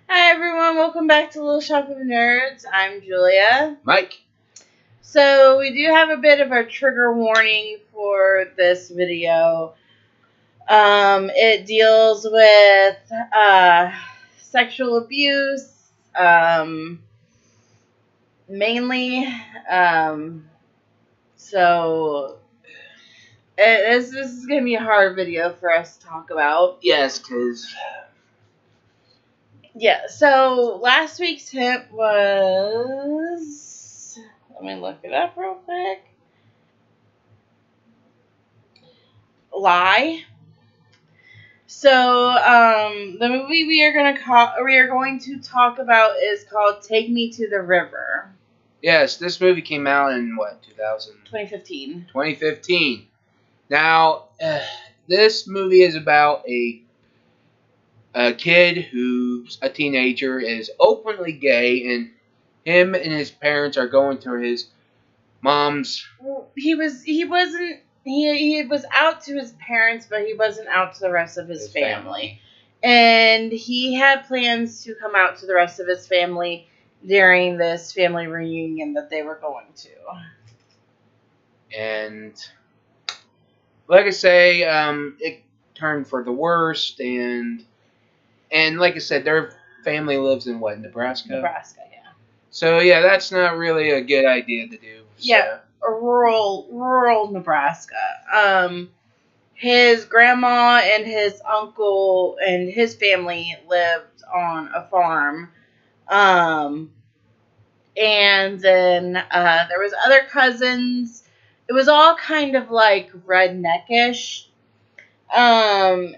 Hi everyone, welcome back to Little Shop of Nerds. I'm Julia. Mike. So we do have a bit of a trigger warning for this video. It deals with sexual abuse, mainly. So this is gonna be a hard video for us to talk about. Yes, because Yeah, so last week's hint was. Let me look it up real quick. Lie. So, the movie we are going to talk about is called Take Me to the River. yes, this movie came out in 2015. 2015. Now, this movie is about a kid who's a teenager, is openly gay, and him and his parents are going to his mom's. Well, he was out to his parents, but he wasn't out to the rest of his family. And he had plans to come out to the rest of his family during this family reunion that they were going to. And like I say, it turned for the worst, and like I said, their family lives in Nebraska? Nebraska, yeah. So yeah, that's not really a good idea to do. So. Yeah, rural Nebraska. His grandma and his uncle and his family lived on a farm. And then there was other cousins. It was all kind of like redneckish. And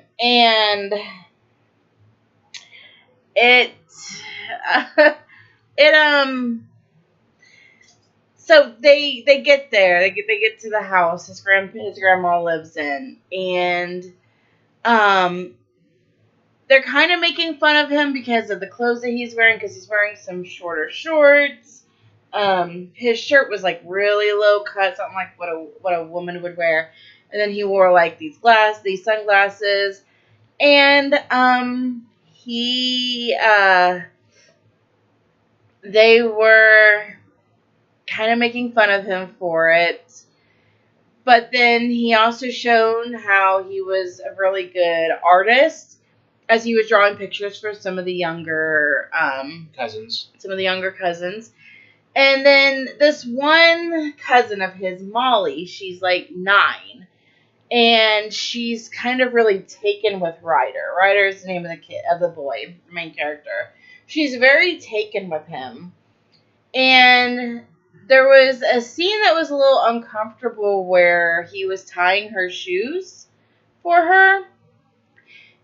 it it so they get there. They get to the house his grandma lives in, and they're kind of making fun of him because of the clothes that he's wearing, because he's wearing some shorter shorts. His shirt was like really low cut, something like what a woman would wear, and then he wore like these sunglasses, and they were kind of making fun of him for it. But then he also shown how he was a really good artist, as he was drawing pictures for some of the younger cousins. And then this one cousin of his, Molly, she's like 9. And she's kind of really taken with Ryder. Ryder is the name of the boy, the main character. She's very taken with him. And there was a scene that was a little uncomfortable where he was tying her shoes for her.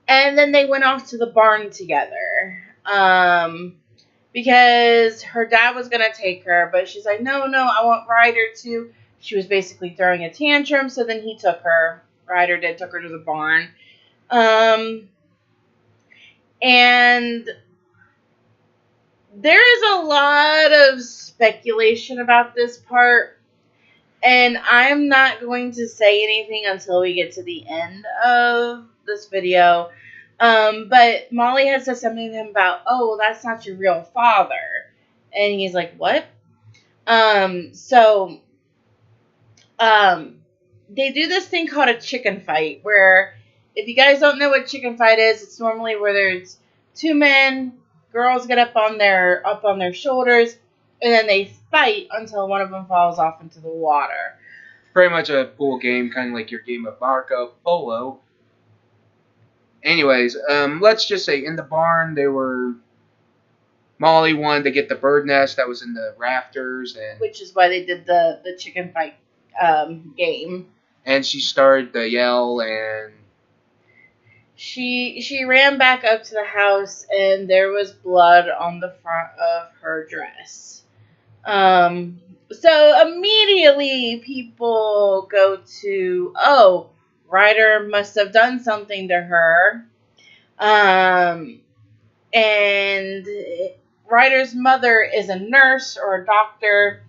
And then they went off to the barn together. Because her dad was going to take her, but she's like, no, I want Ryder to. She was basically throwing a tantrum, so then he took her. Ryder took her to the barn. And there is a lot of speculation about this part, and I'm not going to say anything until we get to the end of this video. But Molly had said something to him about, oh, well, that's not your real father. And he's like, what? They do this thing called a chicken fight, where if you guys don't know what chicken fight is, it's normally where there's 2 men, girls get up on their shoulders, and then they fight until one of them falls off into the water. Pretty much a pool game, kind of like your game of Marco Polo. Anyways, let's just say in the barn Molly wanted to get the bird nest that was in the rafters, and which is why they did the chicken fight game. And she started to yell, and she ran back up to the house, and there was blood on the front of her dress. So immediately people go to, oh, Ryder must have done something to her. And Ryder's mother is a nurse or a doctor,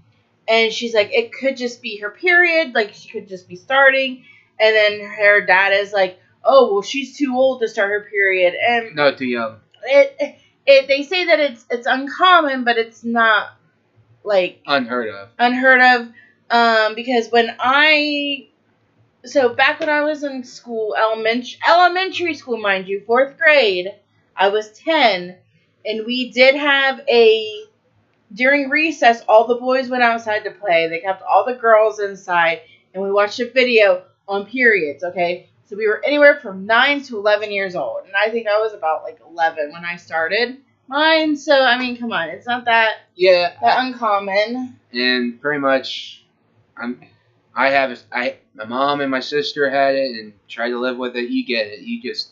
and she's like, it could just be her period, like she could just be starting. And then her dad is like, oh, well, she's too old to start her period. And no, too young. They say that it's uncommon, but it's not like Unheard of. unheard of. Because back when I was in school, elementary school, mind you, 4th grade, I was 10, and we did have during recess, all the boys went outside to play. They kept all the girls inside, and we watched a video on periods, okay? So we were anywhere from 9 to 11 years old, and I think I was about, 11 when I started mine, so, I mean, come on, it's not that uncommon. And pretty much, my mom and my sister had it and tried to live with it. You get it. You just...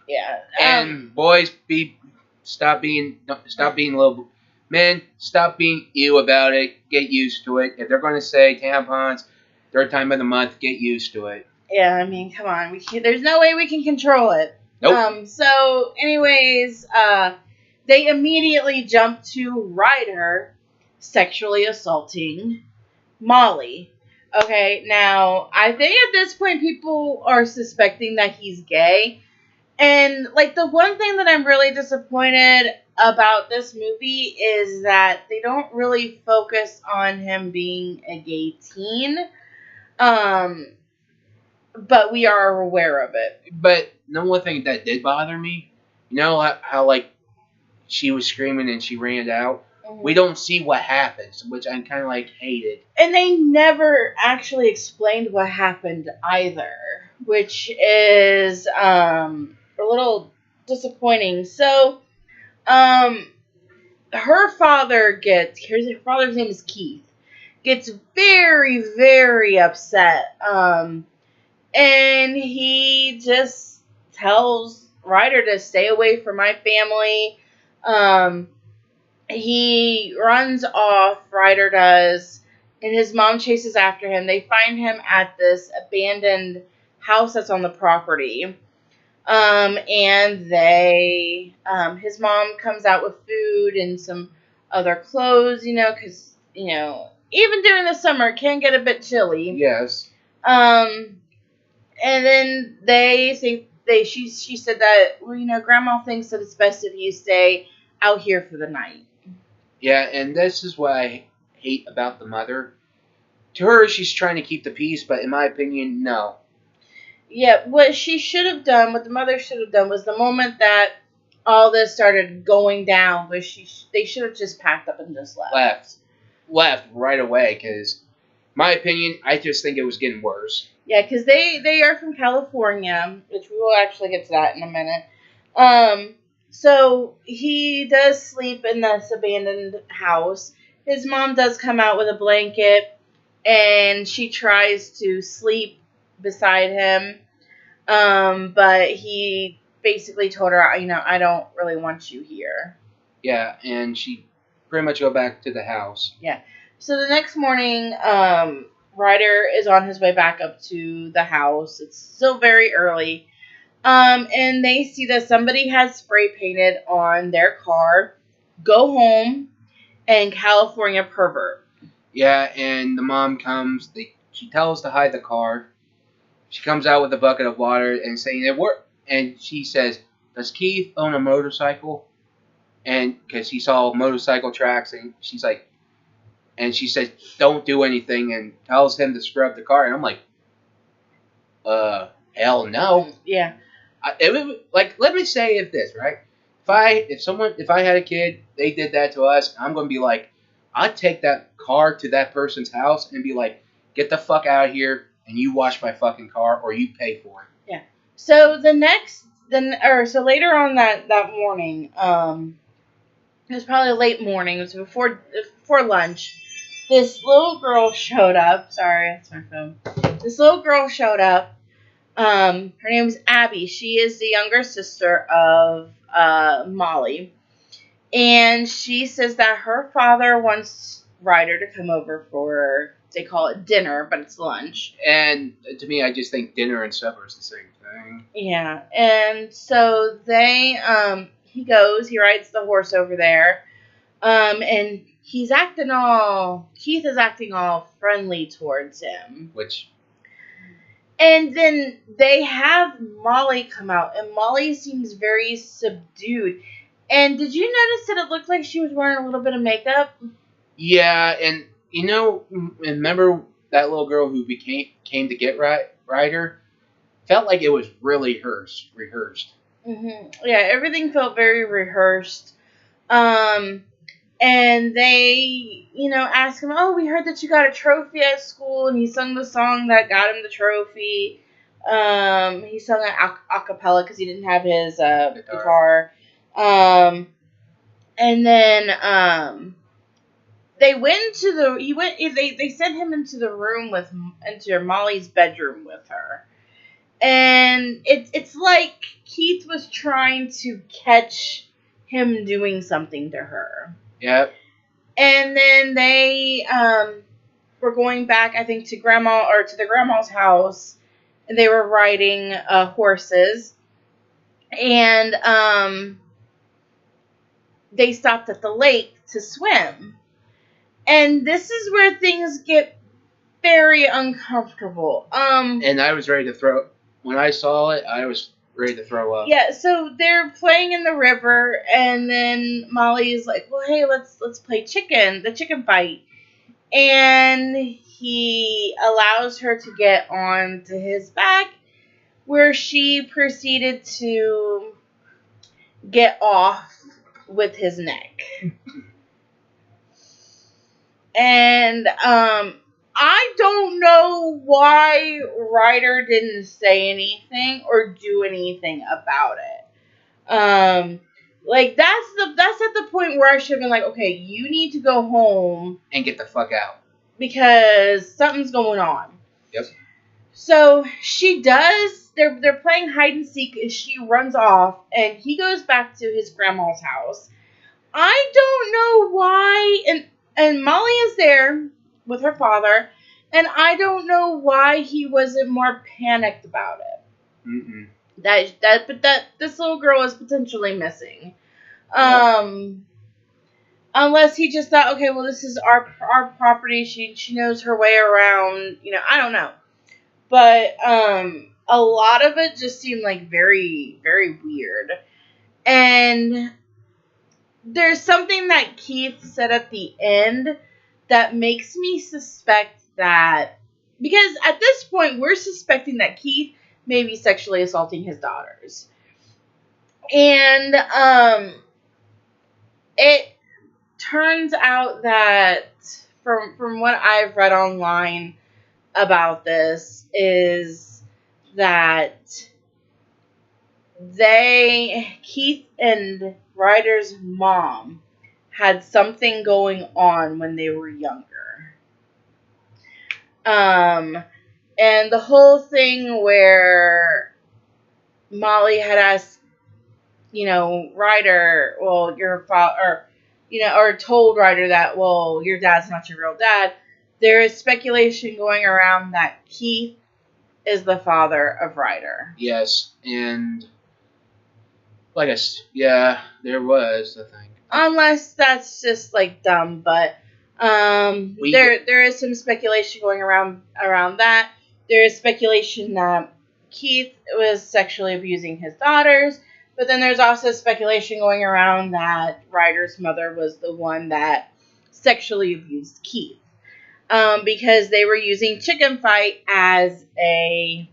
Yeah. And boys, stop being little... Men, stop being ew about it. Get used to it. If they're going to say tampons, 3rd time of the month, get used to it. Yeah, I mean, come on. There's no way we can control it. Nope. So, anyways, they immediately jump to Ryder sexually assaulting Molly. Okay, now, I think at this point people are suspecting that he's gay. And, the one thing that I'm really disappointed about this movie is that they don't really focus on him being a gay teen. But we are aware of it. But the one thing that did bother me, you know how she was screaming and she ran out? Mm-hmm. We don't see what happens, which I kind of hated. And they never actually explained what happened either, which is a little disappointing. So, her father's name is Keith, gets very, very upset. And he just tells Ryder to stay away from my family. He runs off, Ryder does, and his mom chases after him. They find him at this abandoned house that's on the property. And his mom comes out with food and some other clothes, because, even during the summer, it can get a bit chilly. Yes. And then she said that, Grandma thinks that it's best if you stay out here for the night. Yeah, and this is what I hate about the mother. To her, she's trying to keep the peace, but in my opinion, no. Yeah, what the mother should have done was the moment that all this started going down, they should have just packed up and just left. Left right away, because, my opinion, I just think it was getting worse. Yeah, because they are from California, which we will actually get to that in a minute. So he does sleep in this abandoned house. His mom does come out with a blanket, and she tries to sleep beside him. But he basically told her, I don't really want you here. Yeah, and she pretty much go back to the house. Yeah. So the next morning, Ryder is on his way back up to the house. It's still very early. And they see that somebody has spray painted on their car, "Go home," and "California pervert." Yeah, and the mom comes. She tells to hide the car. She comes out with a bucket of water and saying it worked. And she says, "Does Keith own a motorcycle?" And because he saw motorcycle tracks, and she's like, and she says, "Don't do anything," and tells him to scrub the car. And I'm like, hell no. Yeah. Let me say this, right? If I had a kid, they did that to us, I'm gonna be like, I'd take that car to that person's house and be like, get the fuck out of here, and you wash my fucking car, or you pay for it. Yeah. So so later on that morning, it was probably a late morning. It was before lunch. This little girl showed up. Sorry, that's my phone. This little girl showed up. Her name is Abby. She is the younger sister of Molly. And she says that her father wants Ryder to come over for, they call it dinner, but it's lunch. And to me, I just think dinner and supper is the same thing. Yeah. And so he goes, he rides the horse over there. And Keith is acting all friendly towards him. And then they have Molly come out, and Molly seems very subdued. And did you notice that it looked like she was wearing a little bit of makeup? Yeah, and remember that little girl who came to get Ryder? Felt like it was really rehearsed. Yeah, everything felt very rehearsed. Um, and they, asked him, "Oh, we heard that you got a trophy at school," and he sung the song that got him the trophy. He sung it a cappella because he didn't have his guitar. And then they went to the he went they sent him into the room into Molly's bedroom with her. And it's like Keith was trying to catch him doing something to her. Yep. And then they were going back, I think, to the grandma's house, and they were riding horses. And they stopped at the lake to swim. And this is where things get very uncomfortable. And I was ready to throw. When I saw it, I was ready to throw up. Yeah, so they're playing in the river, and then Molly's like, "Well, hey, let's play the chicken fight," and he allows her to get onto his back, where she proceeded to get off with his neck. And I don't know why Ryder didn't say anything or do anything about it. Like that's at the point where I should have been like, okay, you need to go home and get the fuck out because something's going on. Yep. So she does. They're playing hide and seek, and she runs off, and he goes back to his grandma's house. I don't know why, and Molly is there with her father, and I don't know why he wasn't more panicked about it. Mm-mm. But this little girl is potentially missing. Unless he just thought, okay, well, this is our property. She knows her way around. I don't know. But a lot of it just seemed like very, very weird. And there's something that Keith said at the end that makes me suspect that, because at this point we're suspecting that Keith may be sexually assaulting his daughters. And it turns out that from what I've read online about this is that Keith and Ryder's mom had something going on when they were younger. And the whole thing where Molly had asked, Ryder, well, your father, or told Ryder that, well, your dad's not your real dad. There is speculation going around that Keith is the father of Ryder. Yes, and there was, I think. Unless that's just like dumb, but there is some speculation going around that. There is speculation that Keith was sexually abusing his daughters, but then there's also speculation going around that Ryder's mother was the one that sexually abused Keith, because they were using chicken fight as a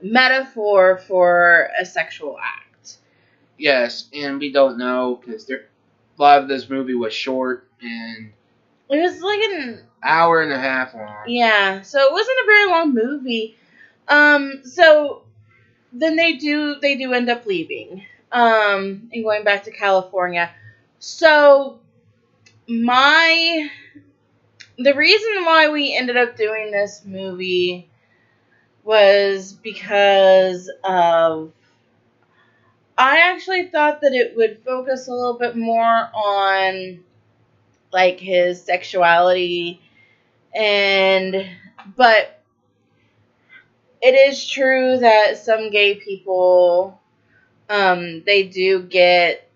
metaphor for a sexual act. Yes, and we don't know because a lot of this movie was short and it was like an hour and a half long. Yeah, so it wasn't a very long movie. So then they do end up leaving, and going back to California. So the reason why we ended up doing this movie was because of, I actually thought that it would focus a little bit more on like his sexuality, but it is true that some gay people, they do get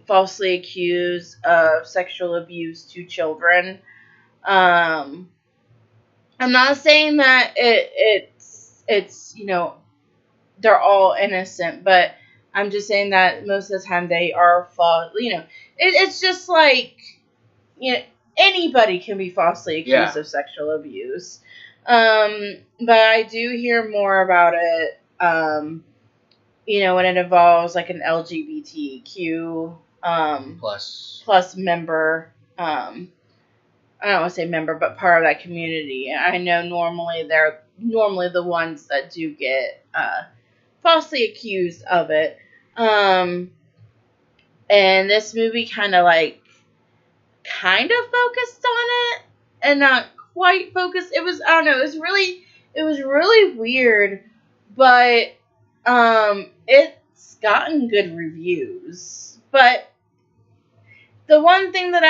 falsely accused of sexual abuse to children. I'm not saying that it's they're all innocent, but I'm just saying that most of the time they are false. It's just like, you know, anybody can be falsely accused of sexual abuse. But I do hear more about it, when it involves like an LGBTQ plus member. I don't want to say member, but part of that community. I know normally they're the ones that do get falsely accused of it. And this movie kind of focused on it and not quite focused. It was, I don't know, it was really weird, but it's gotten good reviews. But the one thing that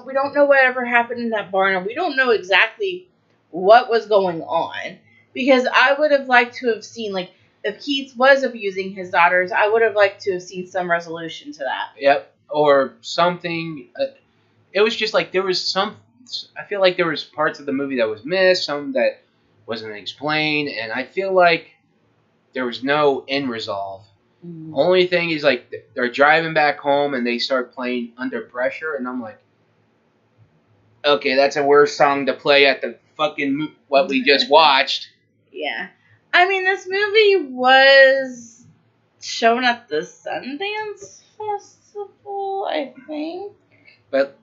we don't know whatever happened in that barn, and we don't know exactly what was going on. Because I would have liked to have seen, like, if Keith was abusing his daughters, I would have liked to have seen some resolution to that. Yep. Or something. It was just like there was I feel like there was parts of the movie that was missed, some that wasn't explained, and I feel like there was no end resolve. Only thing is, like, they're driving back home and they start playing Under Pressure, and I'm like, okay, that's a worse song to play at the fucking what we just watched. Yeah. I mean, this movie was shown at the Sundance Festival, I think. But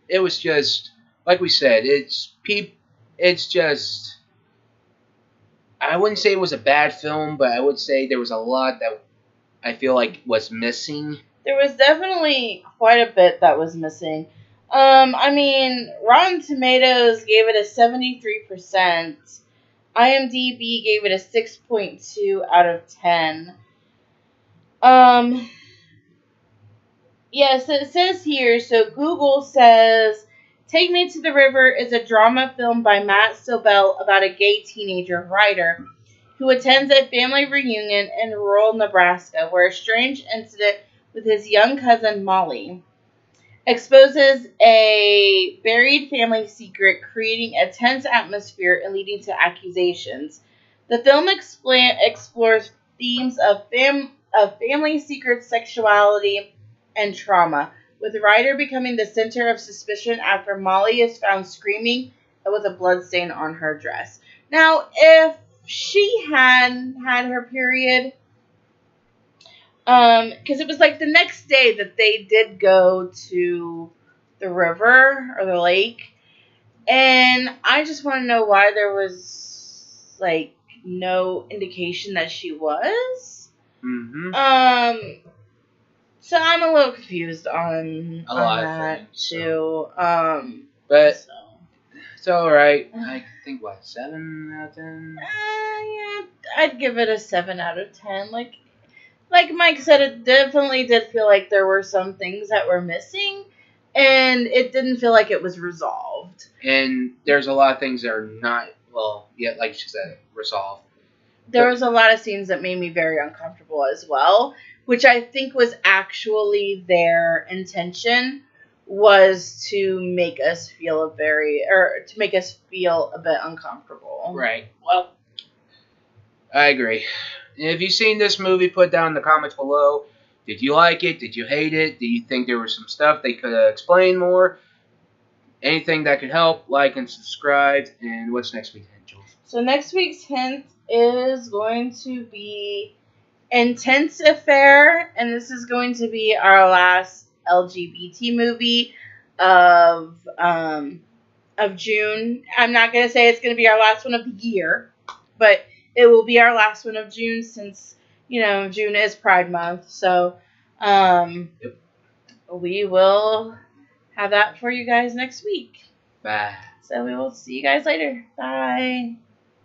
it was just, like we said, it's just, I wouldn't say it was a bad film, but I would say there was a lot that I feel like was missing. There was definitely quite a bit that was missing. I mean, Rotten Tomatoes gave it a 73%. IMDb gave it a 6.2 out of 10. Yes, it says here, so Google says, Take Me to the River is a drama film by Matt Sobel about a gay teenager writer who attends a family reunion in rural Nebraska where a strange incident with his young cousin Molly exposes a buried family secret, creating a tense atmosphere and leading to accusations. The film explores themes of family secrets, sexuality, and trauma, with the writer becoming the center of suspicion after Molly is found screaming with a bloodstain on her dress. Now, if she had her period, because it was like the next day that they did go to the river or the lake, and I just want to know why there was like no indication that she was. So I'm a little confused on that too. But so. It's alright. I think 7 out of 10. Yeah, I'd give it a 7 out of 10. Like Mike said, it definitely did feel like there were some things that were missing, and it didn't feel like it was resolved. And there's a lot of things that are not, like she said, resolved. There was a lot of scenes that made me very uncomfortable as well, which I think was actually their intention, was to make us feel a bit uncomfortable. Right. Well, I agree. If you've seen this movie, put down in the comments below. Did you like it? Did you hate it? Do you think there was some stuff they could have explained more? Anything that could help, like and subscribe. And what's next week's hint, Jules? So next week's hint is going to be Intense Affair, and this is going to be our last LGBT movie of June. I'm not going to say it's going to be our last one of the year, but it will be our last one of June since, June is Pride Month. So we will have that for you guys next week. Bye. So we will see you guys later. Bye.